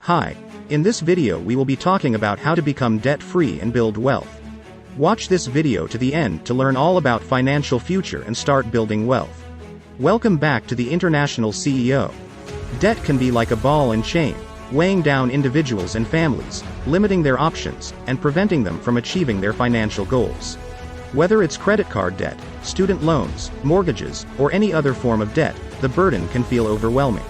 Hi. In this video we will be talking about how to become debt-free and build wealth. Watch this video to the end to learn all about financial future and start building wealth. Welcome back to the International CEO. Debt can be like a ball and chain, weighing down individuals and families, limiting their options, and preventing them from achieving their financial goals. Whether it's credit card debt, student loans, mortgages, or any other form of debt, the burden can feel overwhelming.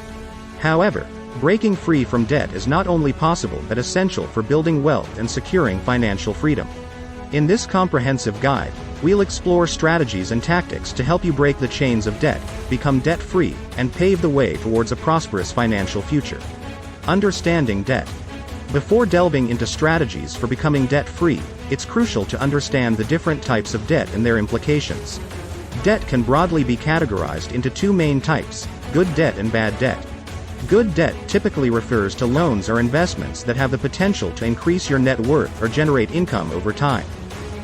However, breaking free from debt is not only possible but essential for building wealth and securing financial freedom. In this comprehensive guide, we'll explore strategies and tactics to help you break the chains of debt, become debt-free, and pave the way towards a prosperous financial future. Understanding debt. Before delving into strategies for becoming debt-free, it's crucial to understand the different types of debt and their implications. Debt can broadly be categorized into two main types: good debt and bad debt. Good debt typically refers to loans or investments that have the potential to increase your net worth or generate income over time.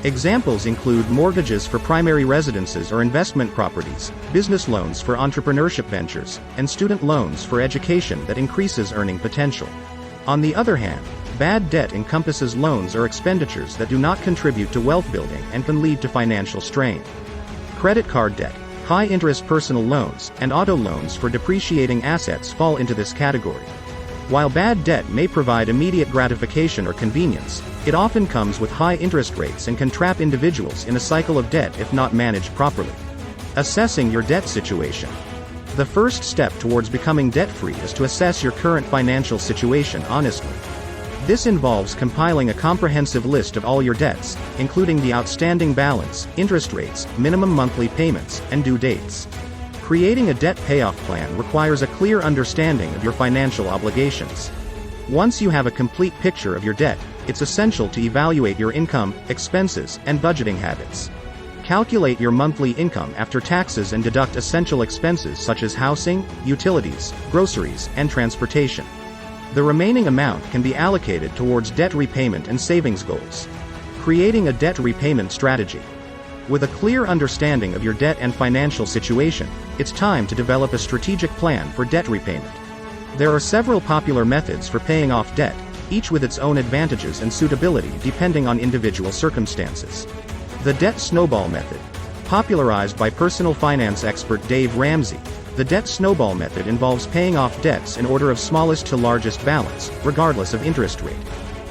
Examples include mortgages for primary residences or investment properties, business loans for entrepreneurship ventures, and student loans for education that increases earning potential. On the other hand, bad debt encompasses loans or expenditures that do not contribute to wealth building and can lead to financial strain. Credit card debt, high-interest personal loans, and auto loans for depreciating assets fall into this category. While bad debt may provide immediate gratification or convenience, it often comes with high interest rates and can trap individuals in a cycle of debt if not managed properly. Assessing your debt situation. The first step towards becoming debt-free is to assess your current financial situation honestly. This involves compiling a comprehensive list of all your debts, including the outstanding balance, interest rates, minimum monthly payments, and due dates. Creating a debt payoff plan requires a clear understanding of your financial obligations. Once you have a complete picture of your debt, it's essential to evaluate your income, expenses, and budgeting habits. Calculate your monthly income after taxes and deduct essential expenses such as housing, utilities, groceries, and transportation. The remaining amount can be allocated towards debt repayment and savings goals. Creating a debt repayment strategy. With a clear understanding of your debt and financial situation, it's time to develop a strategic plan for debt repayment. There are several popular methods for paying off debt, each with its own advantages and suitability depending on individual circumstances. The debt snowball method. Popularized by personal finance expert Dave Ramsey, the debt snowball method involves paying off debts in order of smallest to largest balance, regardless of interest rate.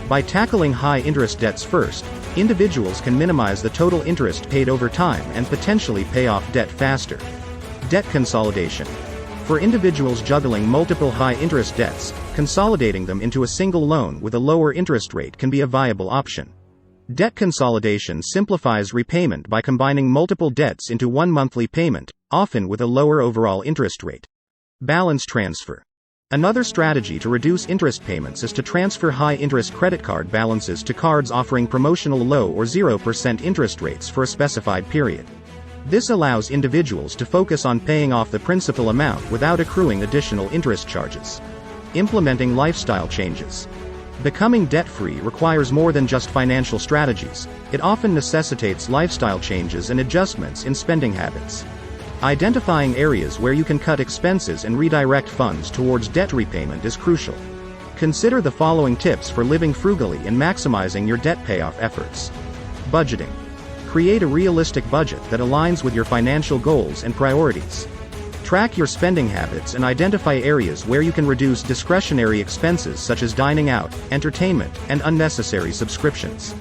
By tackling high-interest debts first, individuals can minimize the total interest paid over time and potentially pay off debt faster. Debt consolidation. For individuals juggling multiple high-interest debts, consolidating them into a single loan with a lower interest rate can be a viable option. Debt consolidation simplifies repayment by combining multiple debts into one monthly payment, often with a lower overall interest rate. Balance transfer. Another strategy to reduce interest payments is to transfer high-interest credit card balances to cards offering promotional low or 0% interest rates for a specified period. This allows individuals to focus on paying off the principal amount without accruing additional interest charges. Implementing lifestyle changes. Becoming debt-free requires more than just financial strategies. It often necessitates lifestyle changes and adjustments in spending habits. Identifying areas where you can cut expenses and redirect funds towards debt repayment is crucial. Consider the following tips for living frugally and maximizing your debt payoff efforts. Budgeting. Create a realistic budget that aligns with your financial goals and priorities. Track your spending habits and identify areas where you can reduce discretionary expenses such as dining out, entertainment, and unnecessary subscriptions.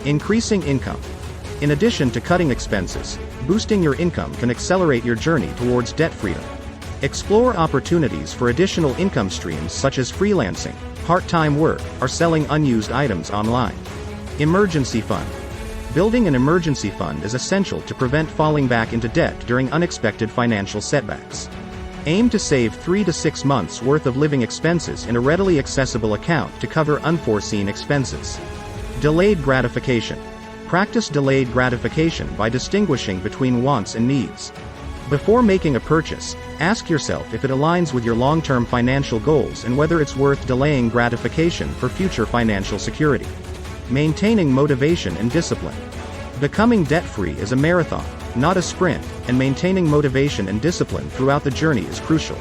Increasing income. In addition to cutting expenses, boosting your income can accelerate your journey towards debt freedom. Explore opportunities for additional income streams such as freelancing, part-time work, or selling unused items online. Emergency fund. Building an emergency fund is essential to prevent falling back into debt during unexpected financial setbacks. Aim to save 3 to 6 months' worth of living expenses in a readily accessible account to cover unforeseen expenses. Delayed gratification. Practice delayed gratification by distinguishing between wants and needs. Before making a purchase, ask yourself if it aligns with your long-term financial goals and whether it's worth delaying gratification for future financial security. Maintaining motivation and discipline. Becoming debt-free is a marathon, not a sprint, and maintaining motivation and discipline throughout the journey is crucial.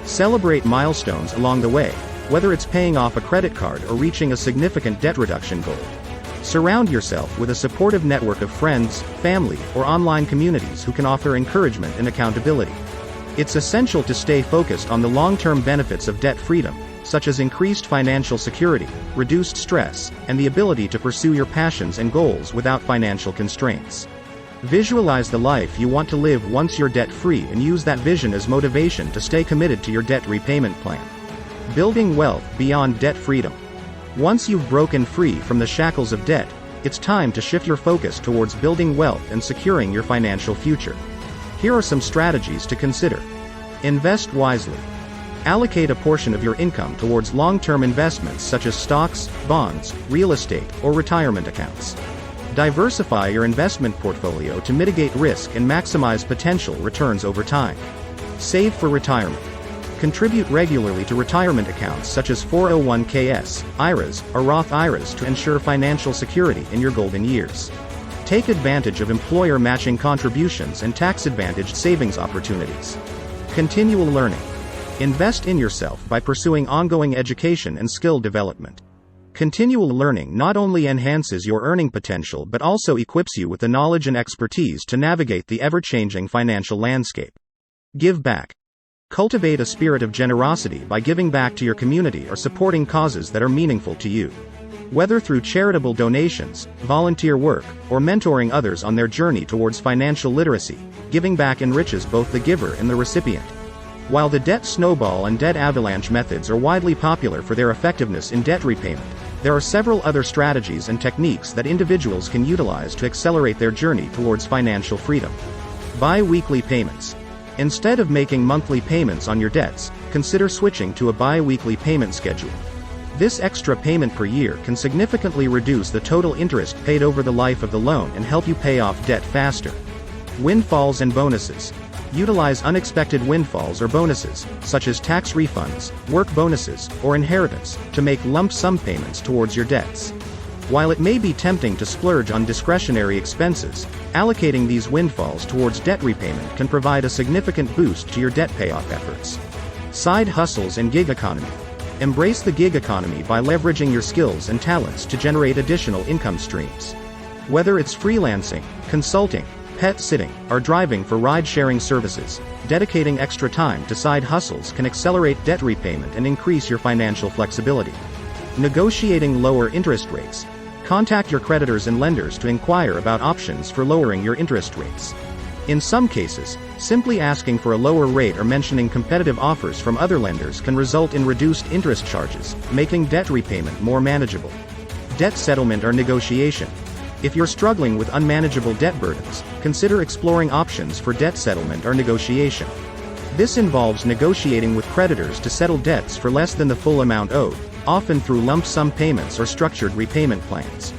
Celebrate milestones along the way, whether it's paying off a credit card or reaching a significant debt reduction goal. Surround yourself with a supportive network of friends, family, or online communities who can offer encouragement and accountability. It's essential to stay focused on the long-term benefits of debt freedom, such as increased financial security, reduced stress, and the ability to pursue your passions and goals without financial constraints. Visualize the life you want to live once you're debt-free and use that vision as motivation to stay committed to your debt repayment plan. Building wealth beyond debt freedom. Once you've broken free from the shackles of debt, it's time to shift your focus towards building wealth and securing your financial future. Here are some strategies to consider. Invest wisely. Allocate a portion of your income towards long-term investments such as stocks, bonds, real estate, or retirement accounts. Diversify your investment portfolio to mitigate risk and maximize potential returns over time. Save for retirement. Contribute regularly to retirement accounts such as 401ks, IRAs, or Roth IRAs to ensure financial security in your golden years. Take advantage of employer matching contributions and tax-advantaged savings opportunities. Continual learning. Invest in yourself by pursuing ongoing education and skill development. Continual learning not only enhances your earning potential but also equips you with the knowledge and expertise to navigate the ever-changing financial landscape. Give back. Cultivate a spirit of generosity by giving back to your community or supporting causes that are meaningful to you. Whether through charitable donations, volunteer work, or mentoring others on their journey towards financial literacy, giving back enriches both the giver and the recipient. While the debt snowball and debt avalanche methods are widely popular for their effectiveness in debt repayment, there are several other strategies and techniques that individuals can utilize to accelerate their journey towards financial freedom. Bi-weekly payments. Instead of making monthly payments on your debts, consider switching to a bi-weekly payment schedule. This extra payment per year can significantly reduce the total interest paid over the life of the loan and help you pay off debt faster. Windfalls and bonuses. Utilize unexpected windfalls or bonuses, such as tax refunds, work bonuses, or inheritance, to make lump sum payments towards your debts. While it may be tempting to splurge on discretionary expenses, allocating these windfalls towards debt repayment can provide a significant boost to your debt payoff efforts. Side hustles and gig economy. Embrace the gig economy by leveraging your skills and talents to generate additional income streams. Whether it's freelancing, consulting, pet sitting, or driving for ride-sharing services, dedicating extra time to side hustles can accelerate debt repayment and increase your financial flexibility. Negotiating lower interest rates. Contact your creditors and lenders to inquire about options for lowering your interest rates. In some cases, simply asking for a lower rate or mentioning competitive offers from other lenders can result in reduced interest charges, making debt repayment more manageable. Debt settlement or negotiation. If you're struggling with unmanageable debt burdens, consider exploring options for debt settlement or negotiation. This involves negotiating with creditors to settle debts for less than the full amount owed, often through lump sum payments or structured repayment plans.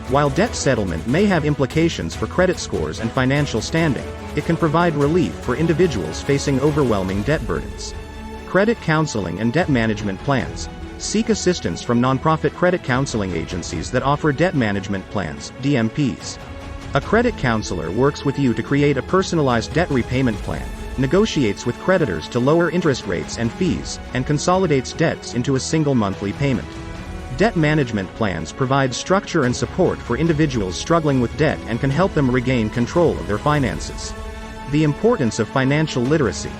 While debt settlement may have implications for credit scores and financial standing, it can provide relief for individuals facing overwhelming debt burdens. Credit counseling and debt management plans. Seek assistance from nonprofit credit counseling agencies that offer debt management plans, DMPs. A credit counselor works with you to create a personalized debt repayment plan, negotiates with creditors to lower interest rates and fees, and consolidates debts into a single monthly payment. Debt management plans provide structure and support for individuals struggling with debt and can help them regain control of their finances. The importance of financial literacy.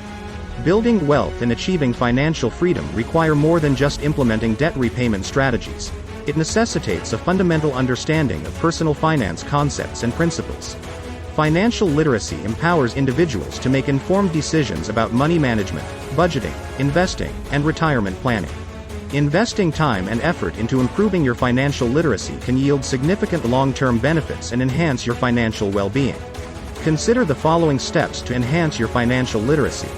Building wealth and achieving financial freedom require more than just implementing debt repayment strategies. It necessitates a fundamental understanding of personal finance concepts and principles. Financial literacy empowers individuals to make informed decisions about money management, budgeting, investing, and retirement planning. Investing time and effort into improving your financial literacy can yield significant long-term benefits and enhance your financial well-being. Consider the following steps to enhance your financial literacy.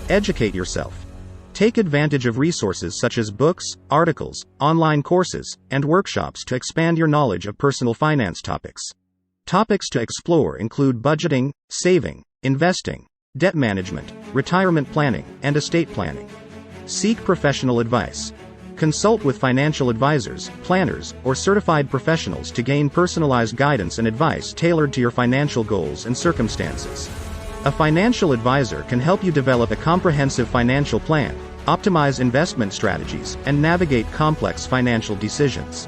Educate yourself. Take advantage of resources such as books, articles, online courses, and workshops to expand your knowledge of personal finance topics. Topics to explore include budgeting, saving, investing, debt management, retirement planning, and estate planning. Seek professional advice. Consult with financial advisors, planners, or certified professionals to gain personalized guidance and advice tailored to your financial goals and circumstances. A financial advisor can help you develop a comprehensive financial plan, optimize investment strategies, and navigate complex financial decisions.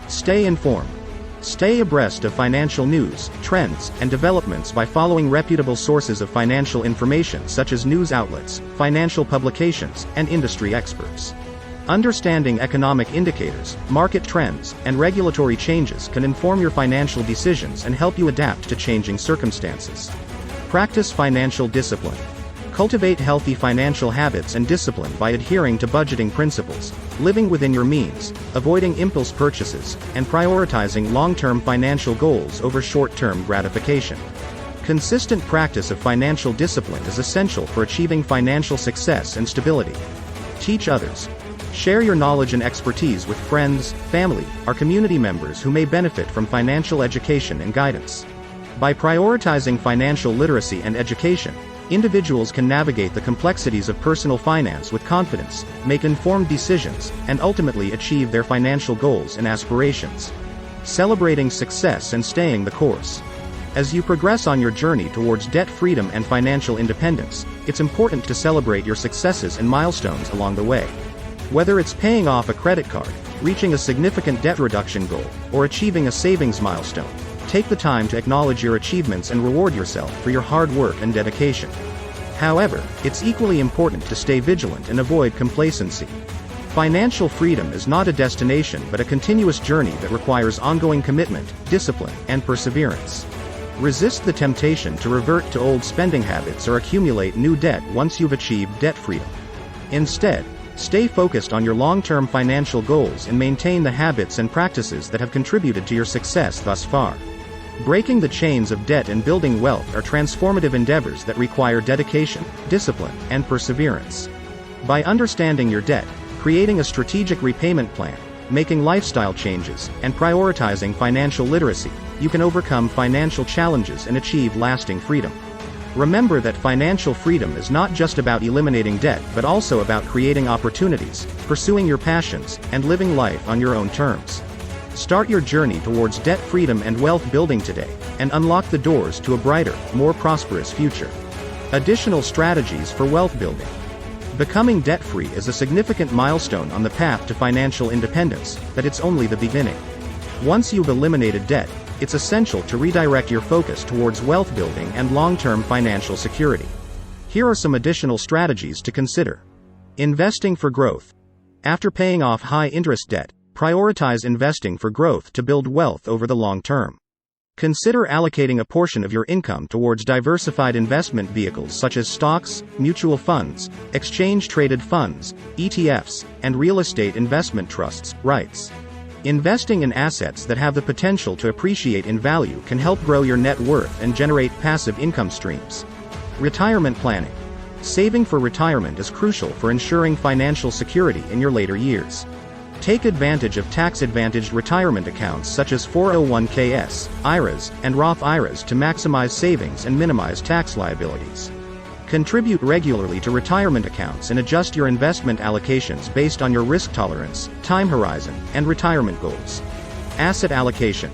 Stay informed. Stay abreast of financial news, trends, and developments by following reputable sources of financial information such as news outlets, financial publications, and industry experts. Understanding economic indicators, market trends, and regulatory changes can inform your financial decisions and help you adapt to changing circumstances. Practice financial discipline. Cultivate healthy financial habits and discipline by adhering to budgeting principles, living within your means, avoiding impulse purchases, and prioritizing long-term financial goals over short-term gratification. Consistent practice of financial discipline is essential for achieving financial success and stability. Teach others. Share your knowledge and expertise with friends, family, or community members who may benefit from financial education and guidance. By prioritizing financial literacy and education, individuals can navigate the complexities of personal finance with confidence, make informed decisions, and ultimately achieve their financial goals and aspirations. Celebrating success and staying the course. As you progress on your journey towards debt freedom and financial independence, it's important to celebrate your successes and milestones along the way. Whether it's paying off a credit card, reaching a significant debt reduction goal, or achieving a savings milestone, take the time to acknowledge your achievements and reward yourself for your hard work and dedication. However, it's equally important to stay vigilant and avoid complacency. Financial freedom is not a destination but a continuous journey that requires ongoing commitment, discipline, and perseverance. Resist the temptation to revert to old spending habits or accumulate new debt once you've achieved debt freedom. Instead, stay focused on your long-term financial goals and maintain the habits and practices that have contributed to your success thus far. Breaking the chains of debt and building wealth are transformative endeavors that require dedication, discipline, and perseverance. By understanding your debt, creating a strategic repayment plan, making lifestyle changes, and prioritizing financial literacy, you can overcome financial challenges and achieve lasting freedom. Remember that financial freedom is not just about eliminating debt but also about creating opportunities, pursuing your passions, and living life on your own terms. Start your journey towards debt freedom and wealth building today, and unlock the doors to a brighter, more prosperous future. Additional strategies for wealth building. Becoming debt-free is a significant milestone on the path to financial independence, but it's only the beginning. Once you've eliminated debt, it's essential to redirect your focus towards wealth building and long-term financial security. Here are some additional strategies to consider. Investing for growth. After paying off high-interest debt, prioritize investing for growth to build wealth over the long term. Consider allocating a portion of your income towards diversified investment vehicles such as stocks, mutual funds, exchange-traded funds, ETFs, and real estate investment trusts, REITs. Investing in assets that have the potential to appreciate in value can help grow your net worth and generate passive income streams. Retirement planning. Saving for retirement is crucial for ensuring financial security in your later years. Take advantage of tax-advantaged retirement accounts such as 401ks, IRAs, and Roth IRAs to maximize savings and minimize tax liabilities. Contribute regularly to retirement accounts and adjust your investment allocations based on your risk tolerance, time horizon, and retirement goals. Asset allocation.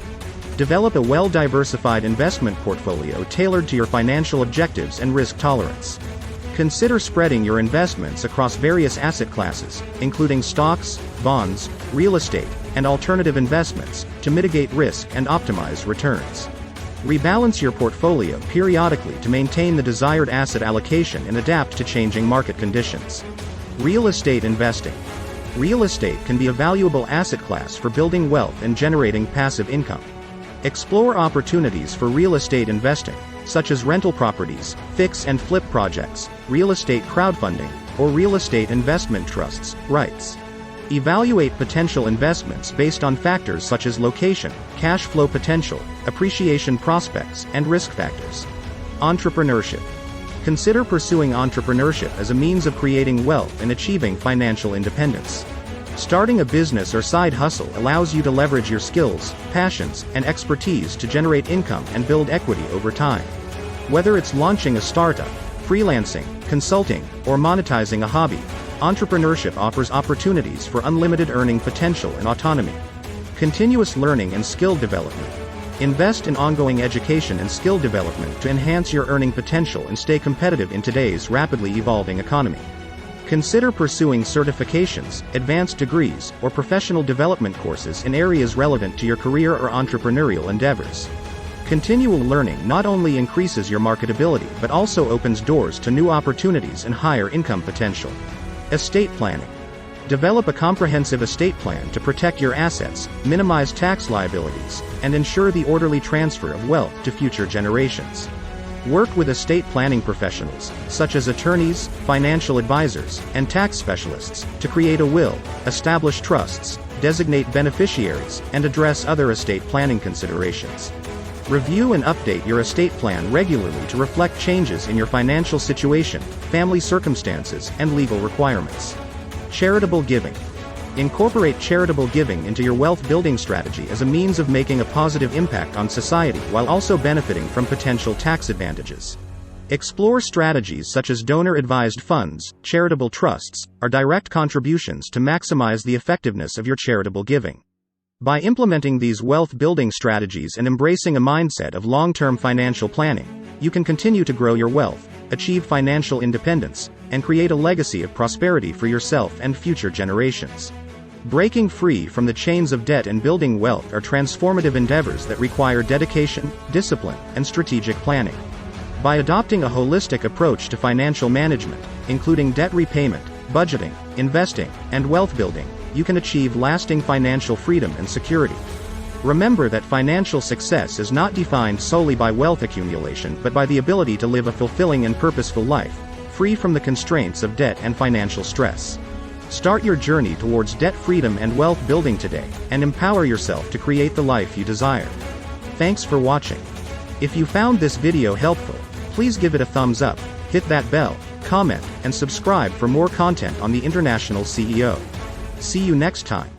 Develop a well-diversified investment portfolio tailored to your financial objectives and risk tolerance. Consider spreading your investments across various asset classes, including stocks, bonds, real estate, and alternative investments, to mitigate risk and optimize returns. Rebalance your portfolio periodically to maintain the desired asset allocation and adapt to changing market conditions. Real estate investing. Real estate can be a valuable asset class for building wealth and generating passive income. Explore opportunities for real estate investing, such as rental properties, fix and flip projects, real estate crowdfunding, or real estate investment trusts, REITs. Evaluate potential investments based on factors such as location, cash flow potential, appreciation prospects, and risk factors. Entrepreneurship. Consider pursuing entrepreneurship as a means of creating wealth and achieving financial independence. Starting a business or side hustle allows you to leverage your skills, passions, and expertise to generate income and build equity over time. Whether it's launching a startup, freelancing, consulting, or monetizing a hobby, entrepreneurship offers opportunities for unlimited earning potential and autonomy. Continuous learning and skill development. Invest in ongoing education and skill development to enhance your earning potential and stay competitive in today's rapidly evolving economy. Consider pursuing certifications, advanced degrees, or professional development courses in areas relevant to your career or entrepreneurial endeavors. Continual learning not only increases your marketability but also opens doors to new opportunities and higher income potential. Estate planning. Develop a comprehensive estate plan to protect your assets, minimize tax liabilities, and ensure the orderly transfer of wealth to future generations. Work with estate planning professionals, such as attorneys, financial advisors, and tax specialists, to create a will, establish trusts, designate beneficiaries, and address other estate planning considerations. Review and update your estate plan regularly to reflect changes in your financial situation, family circumstances, and legal requirements. Charitable giving. Incorporate charitable giving into your wealth building strategy as a means of making a positive impact on society while also benefiting from potential tax advantages. Explore strategies such as donor-advised funds, charitable trusts, or direct contributions to maximize the effectiveness of your charitable giving. By implementing these wealth-building strategies and embracing a mindset of long-term financial planning, you can continue to grow your wealth, achieve financial independence, and create a legacy of prosperity for yourself and future generations. Breaking free from the chains of debt and building wealth are transformative endeavors that require dedication, discipline, and strategic planning. By adopting a holistic approach to financial management, including debt repayment, budgeting, investing, and wealth building, you can achieve lasting financial freedom and security. Remember that financial success is not defined solely by wealth accumulation but by the ability to live a fulfilling and purposeful life, free from the constraints of debt and financial stress. Start your journey towards debt freedom and wealth building today, and empower yourself to create the life you desire. Thanks for watching. If you found this video helpful, please give it a thumbs up, hit that bell, comment, and subscribe for more content on the International CEO. See you next time.